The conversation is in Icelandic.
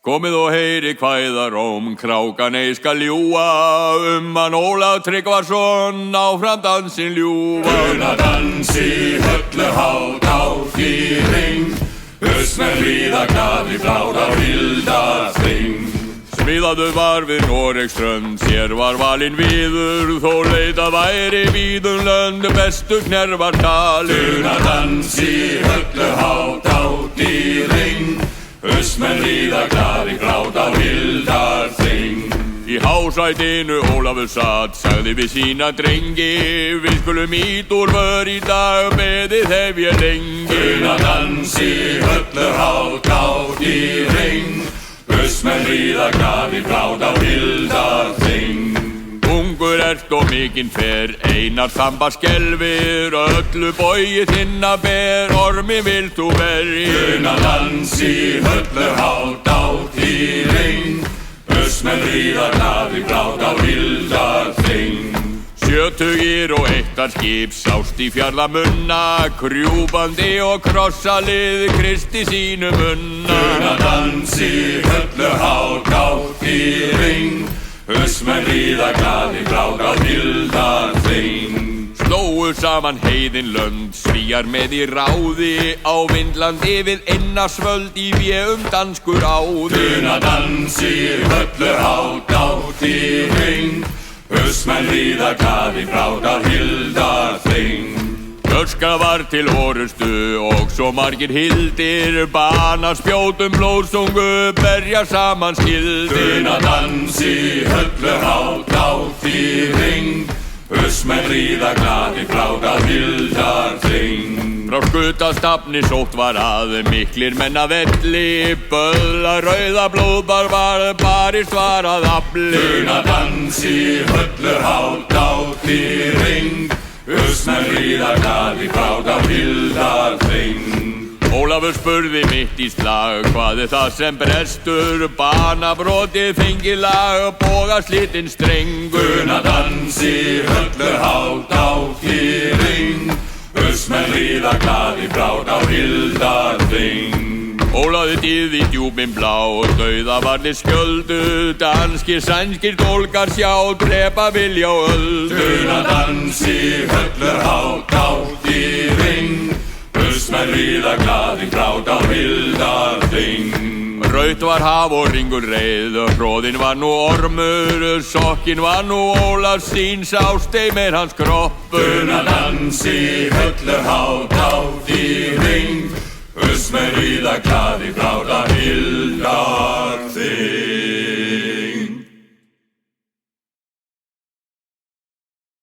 Komið og heyri kvæðaróm, krákan ei skal ljúga, hann Ólaf Tryggvason áfram dansinn ljúga. Unadans í höllu hát á hring, Östmenn ríða glaði bláð á Hildarþing. Smíðaður var við Noregsströnd, sér var valinn viður, þó leitað væri víðum lönd, bestu knervar talið. Unadans í höllu hát á hring, Östmenn ríða glaði bláð á Hildarþing. Í hásætinu Ólafur satt, sagði við sína drengi, við skulum ít úr vör í dag, beðið hef ég lengi. Unadans í höllu hát á hring, Östmenn ríða glaði bláð á Hildarþing. Ungur ert og mikinn fer, Einar þamba skelfir, öllu bogið þinna ber, ormi vilt þú verri. Unadans í höllu hát á hring, Östmenn ríða glaði bláð á Hildarþing. 71 skip sást í fjarðamunna, krjúpandi og krossalið Kristi sínu munna. Unadans í höllu hát á hring, Östmenn ríða glaði bláð á Hildarþing. Slóu saman heiðin lönd, Svíar með í ráði, á Vindlandi við Einarsvöld í végum danskur áði. Unadans í höllu hát á hring, Östmenn ríða glaði bláð á Hildarþing. Öskra var til orustu og svo margir hildir, bana spjótum blóðsungu, berja saman skildir. Unadans í höllu hát á hring, Östmenn ríða glaði bláð á Hildarþing. Frá Skutastafni sótt var að miklir menn að velli, böðla rauða blóðbar var, barist var að afli. Unadans í höllu hát á hring, Östmenn ríða glaði bláð á Hildarþing. Ólafur spurði mitt í slag, hvað það sem brestur, banabrotið fengi lag, boga slitinn strengur. Unadans í höllu hát á hring, Östmenn ríða glaði bláð á Hildarþing. Ólafur dýð í djúpin blá, dauðavarnir skjöldu, danskir, sænskir dólgar sjá, drepa vilja og öldu. Unadans í höllu hát á hring, Östmenn ríða glaði bláð á Hildarþing. Raut var haf og ringur reið, hroðinn var nú ormur, sokkinn var nú Ólafs sín, sást ei meir hans kroppur. Unadans í höllu hát á hring, Östmenn ríða glaði bláð á Hildarþing.